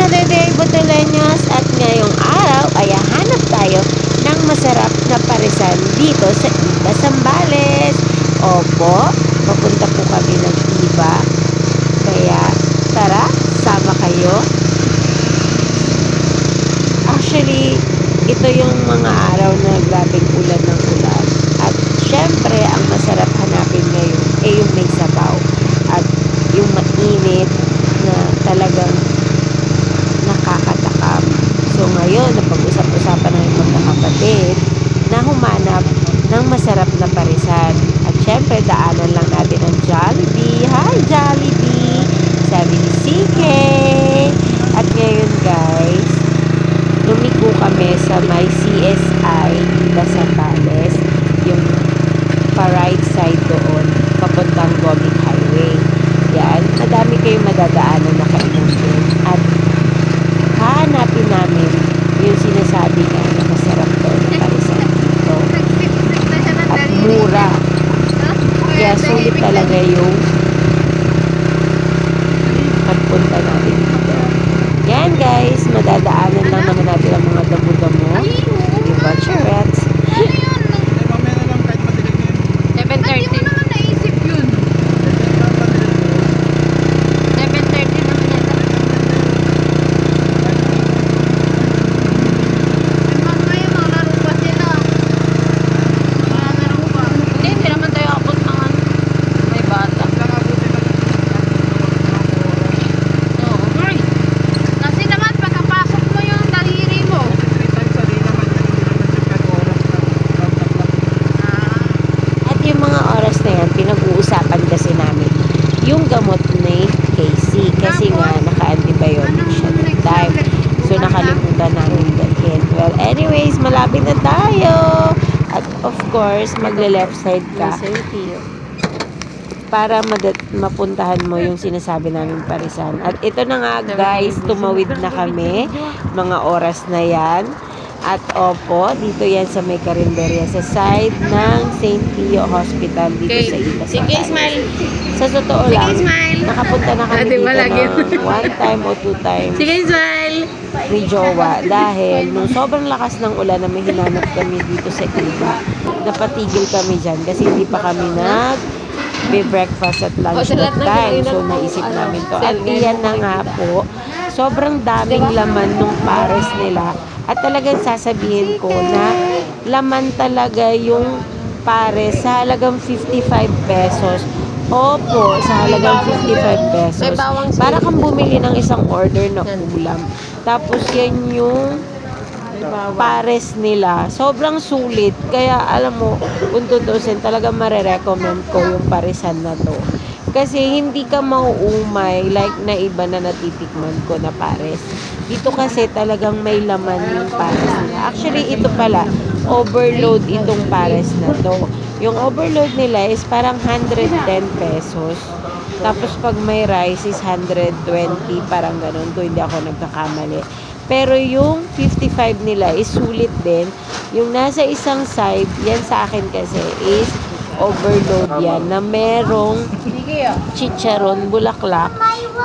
another day, Botoleños, at ngayong araw ay hanap tayo ng masarap na parisan dito sa Iba, Zambales. Opo, papunta po kami ng Iba, kaya tara, sama kayo. Actually, ito yung mga araw na grabing ulan ng ulan, at syempre ang masarap hanapin ngayon ay yung may sabaw at yung mainit na talagang nakakatakam. So ngayon, napag-usap-usapan ng magkakapatid na humanap ng masarap na parisan. At syempre, daanan lang natin ang Jollibee. Hi Jollibee! Sabi ni CK. At ngayon guys, lumiko kami sa may CSI Iba, Zambales, yung pa-right side doon, papuntang Gobic Highway. Yan, madami kayong madadaanan na kainan din. At hahanapin namin yung sinasabi niya na masarap doon na parisan dito. At mura. Kaya sulit talaga yung pagpunta natin dito. Yan guys, madadaanan lang naman natin ang mga damo-damo. Yung butcherettes. 7:30 naman naisip yun. 7:30 naman yan. Mamaya maglaro pa sila. Maglaro pa. Hindi naman tayo abot ng may bata. Oo. Kasi naman pagkapasok mo yung daliri mo. Yung mga oras na yan, pinag-uusapan kasi namin yung gamot ni Casey. Kasi nga, naka-antibiotic siya that time. So, nakalimutan namin dalhin. Well, anyways, malapit na tayo. At of course, magle-left side ka para mapuntahan mo yung sinasabi namin parisan. At ito na nga guys, tumawid na kami. Mga oras na yan. At opo, dito yan sa may Carinderia, sa side ng St. Pio Hospital dito sa Iba, Zambales. Sa totoo lang, nakapunta na kami dito ng 1 time o 2 times ni Jowa. Dahil nung sobrang lakas ng ulan na may hinanap kami dito sa Iba, napatigil kami dyan kasi hindi pa kami breakfast at lunch that time. So naisip namin to. At iyan na nga po, sobrang daming laman nung pares nila. At talagang sasabihin ko na laman talaga yung pares sa halagang 55 pesos. Opo, sa halagang 55 pesos. Para kang bumili ng isang order na ulam. Tapos yan yung pares nila. Sobrang sulit. Kaya alam mo, kung tutusin, talagang marirecommend ko yung parisan na to. Kasi hindi ka mauumay like na iba na natitikman ko na pares. Dito kasi talagang may laman yung pares nila. Actually, ito pala, overload itong pares na to. Yung overload nila is parang 110 pesos. Tapos pag may rice is 120, parang ganun, kung hindi ako nagkakamali. Pero yung 55 nila is sulit din. Yung nasa isang side, yan sa akin kasi is overload yan na merong chicharon, bulaklak,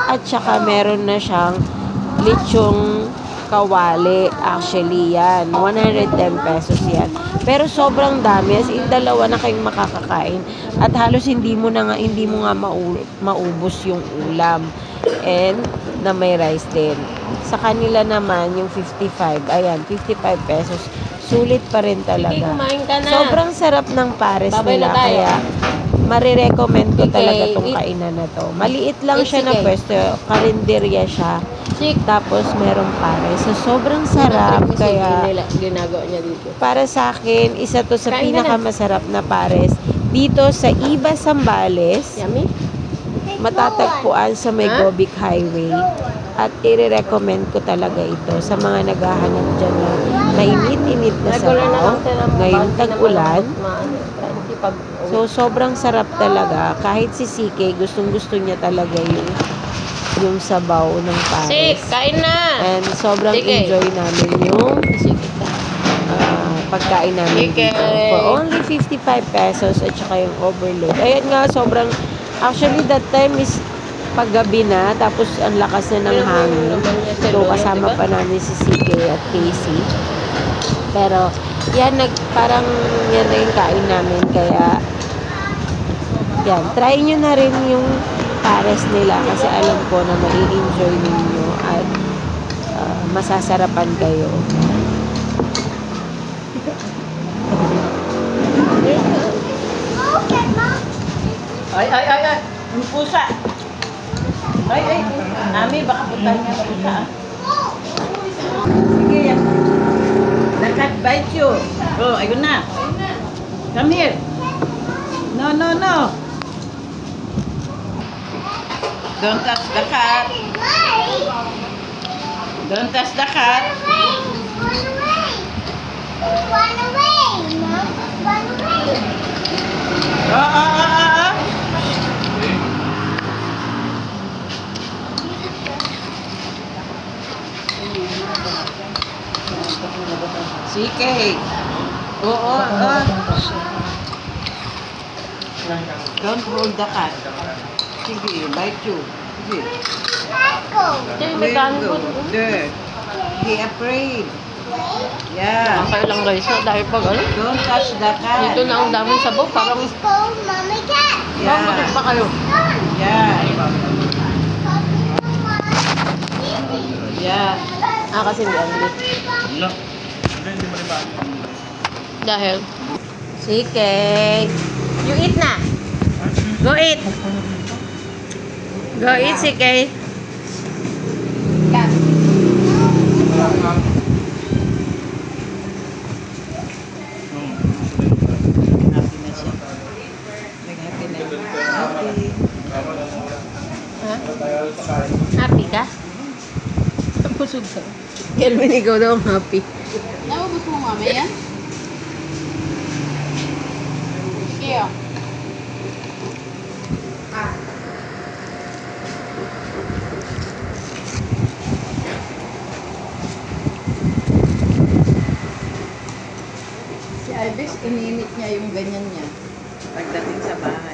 at saka meron na siyang lechong kawali. Actually yan, 110 pesos yan. Pero sobrang dami, as in dalawa na kayong makakakain at halos hindi mo nga maubos yung ulam. And na may rice din. Sa kanila naman yung 55, ayan, 55 pesos. Sulit pa rin talaga. Sobrang sarap ng pares nila, kaya marirecommend ko talaga tong kainan na to. Maliit lang siya na pwesto, karinderya siya. Tapos merong pares. So sobrang sarap, kaya para sa akin, isa to sa pinakamasarap na pares dito sa Iba, Zambales. Matatagpuan sa may Gobic Highway. At i-recommend ko talaga ito sa mga naghahanap dyan na mainit-init na sabaw. Ngayon tag-ulan. So sobrang sarap talaga. Kahit si CK, gustong-gusto niya talaga yung sabaw ng pares. Kain na! And sobrang enjoy namin yung pagkain namin dito. For only 55 pesos at saka yung overload. Ayan nga, sobrang, actually that time is paggabi na, tapos ang lakas na ng hangin. So, kasama pa namin si CK at Casey. Pero, yan, parang yan na yung kain namin. Kaya, yan, try nyo na rin yung pares nila kasi alam ko na mai-enjoy ninyo at masasarapan kayo. Ay! Yung pusa! Ay! Ami, baka punta niya ang pusa. Sige, yan. The cat bite you. Oh, ayun na. Come here. No. Don't touch the cat. Don't touch the cat. Run away, Mom. Run away. Oh. CK. Oh. Don't hold the cat. Sige, bite you. Sige. May kanin po. There. He afraid. Yeah. Kayo lang guys, dahil pag ano, Don't touch the cat. dito na ang daming sabaw, parang Let's go, Mommy Cat. Yeah. pa kayo. Yeah. Yeah. Kasi hindi Andy. Dahil CK, you eat na. Go eat. Go eat, CK. Happy na siya. Nag-happy na. Happy. Happy ka? Busog ka. Kelvin, ikaw daw ang happy. Naubos mo mama yan? Kaya. Si Ibis, iniinit niya yung ganyan niya. Pagdating sa bahay.